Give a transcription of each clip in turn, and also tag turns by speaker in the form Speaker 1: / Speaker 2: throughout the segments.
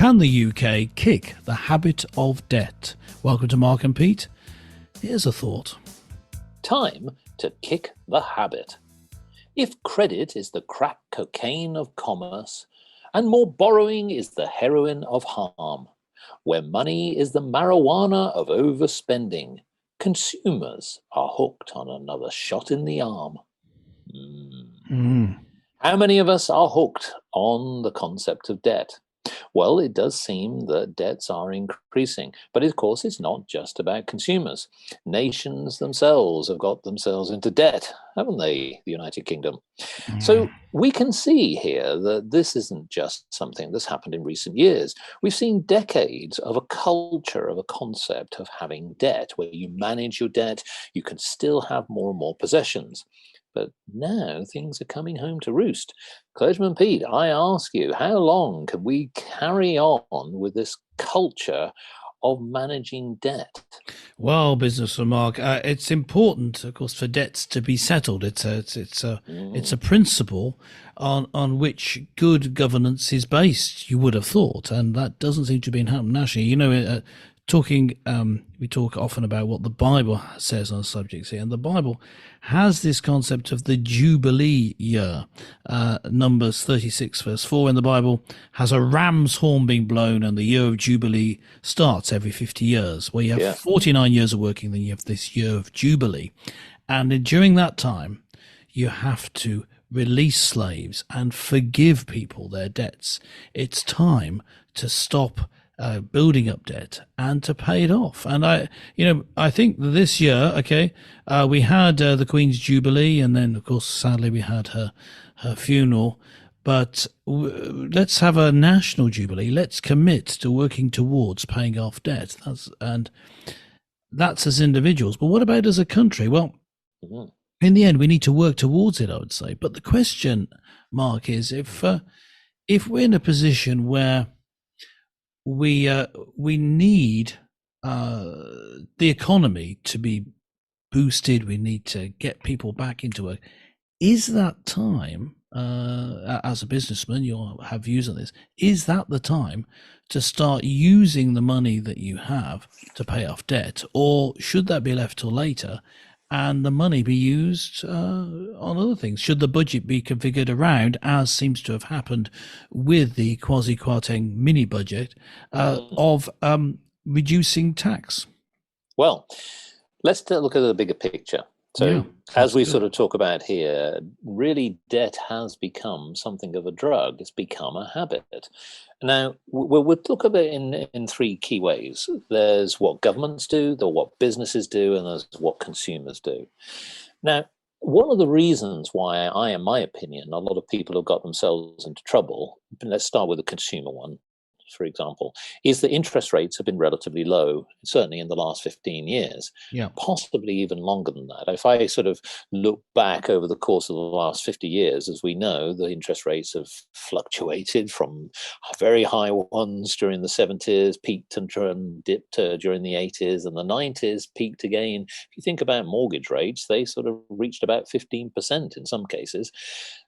Speaker 1: Can the UK kick the habit of debt? Welcome to Mark and Pete. Here's a thought.
Speaker 2: Time to kick the habit. If credit is the crack cocaine of commerce, and more borrowing is the heroin of harm, where money is the marijuana of overspending, consumers are hooked on another shot in the arm. How many of us are hooked on the concept of debt? Well, it does seem that debts are increasing, but of course it's not just about consumers. Nations themselves have got themselves into debt, haven't they, the United Kingdom? So we can see here that this isn't just something that's happened in recent years. We've seen decades of a culture of a concept of having debt, where you manage your debt, you can still have more and more possessions. But now things are coming home to roost. Clergyman Pete, I ask you, how long can we carry on with this culture of managing debt?
Speaker 1: Well, businessman Mark, it's important, of course, for debts to be settled. It's a principle on which good governance is based, you would have thought, and that doesn't seem to be happening nationally. You know, we talk often about what the Bible says on subjects here, and the Bible has this concept of the Jubilee year. Numbers 36 verse 4 in the Bible has a ram's horn being blown, and the year of Jubilee starts every 50 years, where you have 49 years of working, then you have this year of Jubilee. And during that time, you have to release slaves and forgive people their debts. It's time to stop building up debt and to pay it off. And I think this year, we had the Queen's Jubilee, and then of course, sadly, we had her funeral. But let's have a national Jubilee. Let's commit to working towards paying off debt. That's as individuals. But what about as a country? Well, in the end, we need to work towards it, I would say. But the question, Mark, is if we're in a position where we need the economy to be boosted, we need to get people back into work. Is that time, as a businessman, you'll have views on this, is that the time to start using the money that you have to pay off debt, or should that be left till later and the money be used on other things? Should the budget be configured around, as seems to have happened with the Kwasi Kwateng mini budget, of reducing tax?
Speaker 2: Well, let's look at the bigger picture. So as we sort of talk about here, really debt has become something of a drug. It's become a habit. Now, we'll look at it in three key ways. There's what governments do, there's what businesses do, and there's what consumers do. Now, one of the reasons why in my opinion, a lot of people have got themselves into trouble, let's start with the consumer one, for example, is that interest rates have been relatively low, certainly in the last 15 years, possibly even longer than that. If I sort of look back over the course of the last 50 years, as we know, the interest rates have fluctuated from very high ones during the 70s, peaked and dipped during the 80s, and the 90s peaked again. If you think about mortgage rates, they sort of reached about 15% in some cases.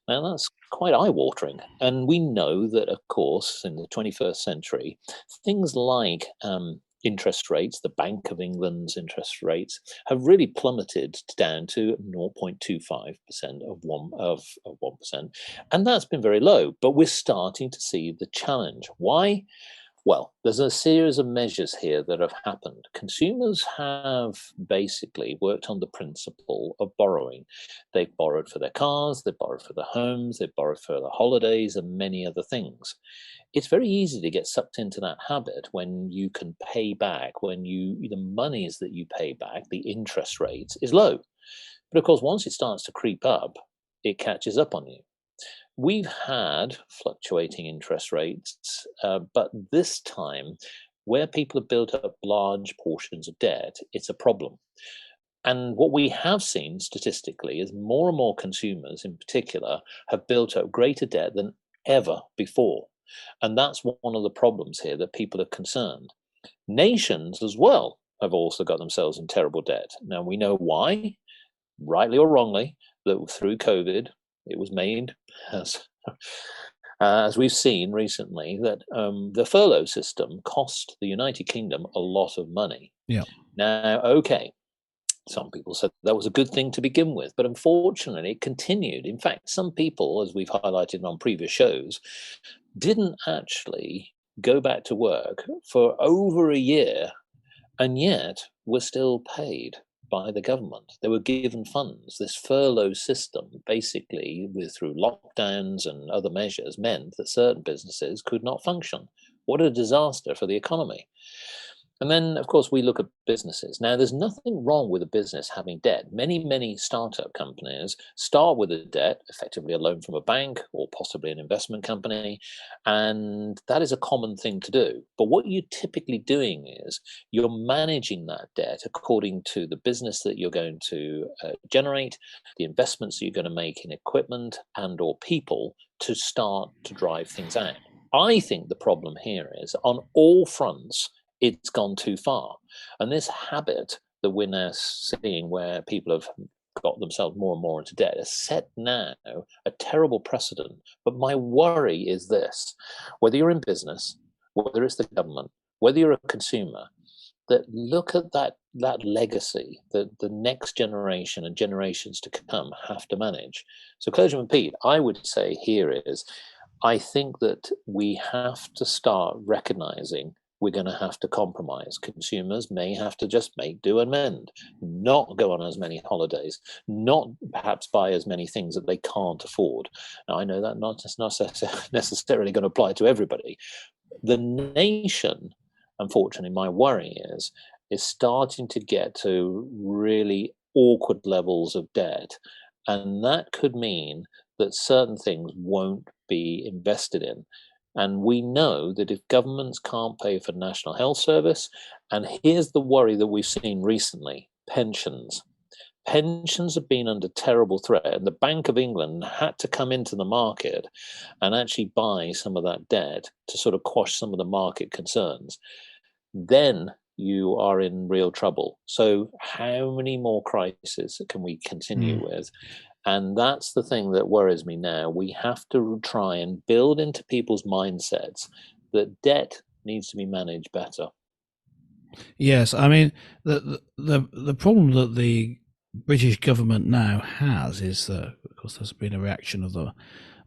Speaker 2: Now, that's quite eye-watering. And we know that, of course, in the 21st century, things like interest rates, the Bank of England's interest rates, have really plummeted down to 0.25% of 1%. And that's been very low. But we're starting to see the challenge. Why? Well, there's a series of measures here that have happened. Consumers have basically worked on the principle of borrowing. They've borrowed for their cars, they've borrowed for their homes, they've borrowed for their holidays and many other things. It's very easy to get sucked into that habit when you can pay back, when the monies that you pay back, the interest rates is low. But of course, once it starts to creep up, it catches up on you. We've had fluctuating interest rates, but this time, where people have built up large portions of debt, it's a problem. And what we have seen statistically is more and more consumers in particular have built up greater debt than ever before. And that's one of the problems here, that people are concerned. Nations as well have also got themselves in terrible debt. Now, we know why, rightly or wrongly, that through COVID, it was made as as we've seen recently, that the furlough system cost the United Kingdom a lot of money.
Speaker 1: Yeah.
Speaker 2: Now, okay, some people said that was a good thing to begin with, but unfortunately it continued. In fact, some people, as we've highlighted on previous shows, didn't actually go back to work for over a year, and yet were still paid by the government. They were given funds. This furlough system, basically, through lockdowns and other measures, meant that certain businesses could not function. What a disaster for the economy. And then, of course, we look at businesses. Now, there's nothing wrong with a business having debt. Many startup companies start with a debt, effectively a loan from a bank or possibly an investment company, and that is a common thing to do. But what you're typically doing is you're managing that debt according to the business that you're going to generate, the investments that you're going to make in equipment and or people to start to drive things out. I think the problem here is on all fronts, it's gone too far. And this habit that we're now seeing where people have got themselves more and more into debt has set now a terrible precedent. But my worry is this: whether you're in business, whether it's the government, whether you're a consumer, that look at that legacy that the next generation and generations to come have to manage. So, Clergyman Pete, I would say here is, I think that we have to start recognizing we're going to have to compromise. Consumers may have to just make do and mend, not go on as many holidays, not perhaps buy as many things that they can't afford. Now, I know that not necessarily going to apply to everybody. The nation, unfortunately, my worry is starting to get to really awkward levels of debt. And that could mean that certain things won't be invested in. And we know that if governments can't pay for National Health Service, and here's the worry that we've seen recently, pensions. Pensions have been under terrible threat, and the Bank of England had to come into the market and actually buy some of that debt to sort of quash some of the market concerns. Then you are in real trouble. So how many more crises can we continue with? And that's the thing that worries me now. We have to try and build into people's mindsets that debt needs to be managed better.
Speaker 1: Yes, I mean the problem that the British government now has is that, of course, there's been a reaction of the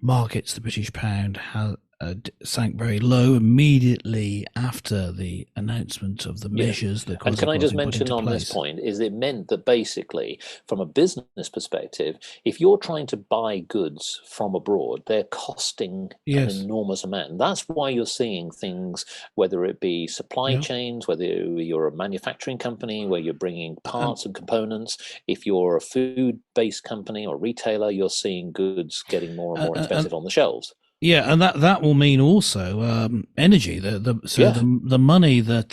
Speaker 1: markets. The British pound has sank very low immediately after the announcement of the measures that Kwasi
Speaker 2: And can I just
Speaker 1: Kwateng put
Speaker 2: mention
Speaker 1: into
Speaker 2: on
Speaker 1: place.
Speaker 2: this point is it meant that basically, from a business perspective, if you're trying to buy goods from abroad, they're costing an enormous amount. And that's why you're seeing things, whether it be supply chains, whether you're a manufacturing company where you're bringing parts and components, if you're a food-based company or retailer, you're seeing goods getting more and more expensive on the shelves.
Speaker 1: Yeah, and that will mean also energy. The money that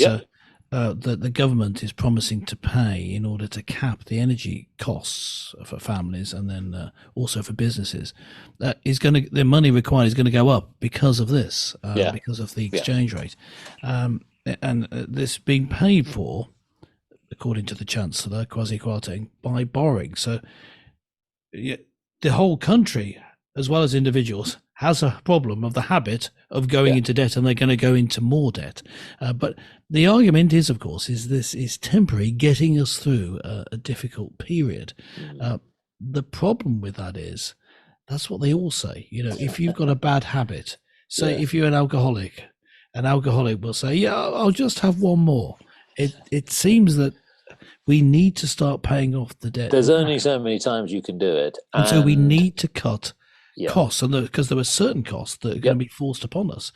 Speaker 1: that the government is promising to pay in order to cap the energy costs for families and then also for businesses, the money required is going to go up because of this, because of the exchange rate, and this being paid for, according to the Chancellor Kwasi Kwateng, by borrowing. So the whole country, as well as individuals, has a problem of the habit of going into debt, and they're going to go into more debt. But the argument is, of course, this is temporary, getting us through a difficult period. The problem with that is, that's what they all say. If you've got a bad habit, say if you're an alcoholic will say, yeah, I'll just have one more. It seems that we need to start paying off the debt.
Speaker 2: There's only so many times you can do it.
Speaker 1: And so we need to cut costs, and because there were certain costs that are going to be forced upon us.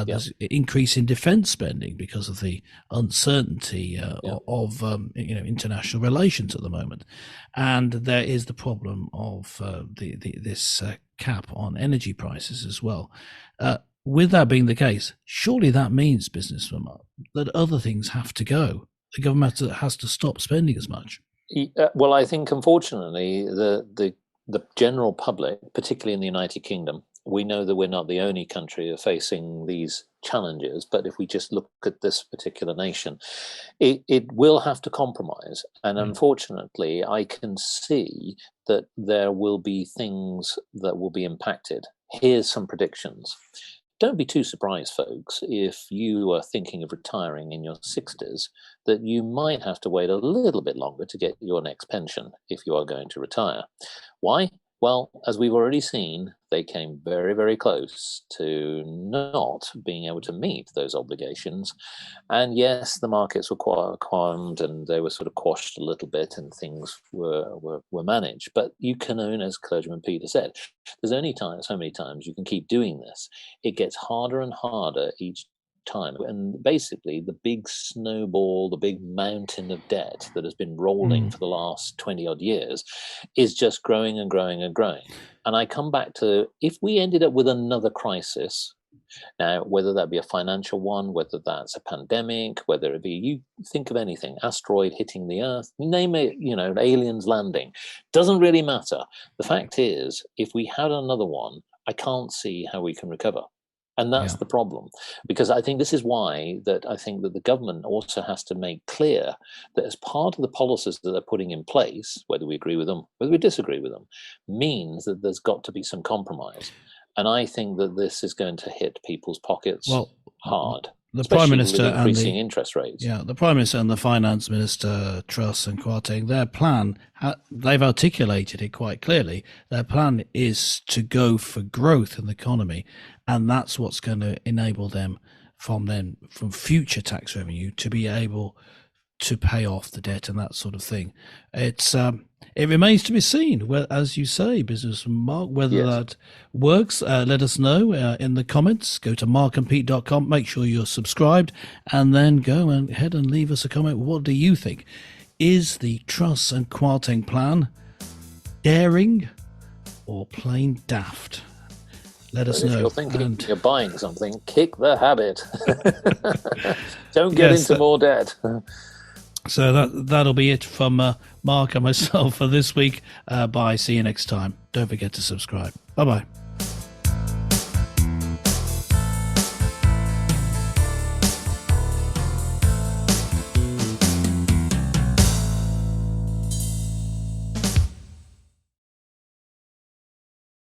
Speaker 1: There's increase in defence spending because of the uncertainty of international relations at the moment, and there is the problem of this cap on energy prices as well. With that being the case, surely that means, businessman, that other things have to go. The government has to stop spending as much.
Speaker 2: Well, I think, unfortunately, the general public, particularly in the United Kingdom, we know that we're not the only country facing these challenges. But if we just look at this particular nation, it will have to compromise. And unfortunately, I can see that there will be things that will be impacted. Here's some predictions. Don't be too surprised, folks, if you are thinking of retiring in your 60s, that you might have to wait a little bit longer to get your next pension if you are going to retire. Why? Well, as we've already seen, they came very, very close to not being able to meet those obligations. And yes, the markets were quite calmed and they were sort of quashed a little bit and things were managed. But you can own, as clergyman Peter said, there's only so many times you can keep doing this. It gets harder and harder each time. And basically, the big snowball, the big mountain of debt that has been rolling for the last 20 odd years is just growing and growing and growing. And I come back to, if we ended up with another crisis, now, whether that be a financial one, whether that's a pandemic, whether it be, you think of anything, asteroid hitting the Earth, name it, aliens landing, doesn't really matter. The fact is, if we had another one, I can't see how we can recover. And that's the problem, because I think this is why that I think that the government also has to make clear that as part of the policies that they're putting in place, whether we agree with them, whether we disagree with them, means that there's got to be some compromise. And I think that this is going to hit people's pockets hard.
Speaker 1: The Prime Minister
Speaker 2: with increasing interest rates.
Speaker 1: Yeah, the Prime Minister and the Finance Minister, Truss and Kwateng, their plan, they've articulated it quite clearly. Their plan is to go for growth in the economy, and that's what's going to enable them from future tax revenue to be able to pay off the debt and that sort of thing. It remains to be seen, as you say, Businessman Mark, whether that works. Let us know in the comments. Go to markandpete.com, make sure you're subscribed, and then go ahead and leave us a comment. What do you think? Is the Truss and Kwateng plan daring or plain daft? Let us know.
Speaker 2: If you're thinking you're buying something, kick the habit. Don't get into more debt.
Speaker 1: So that'll be it from Mark and myself for this week. Bye. See you next time. Don't forget to subscribe. Bye-bye.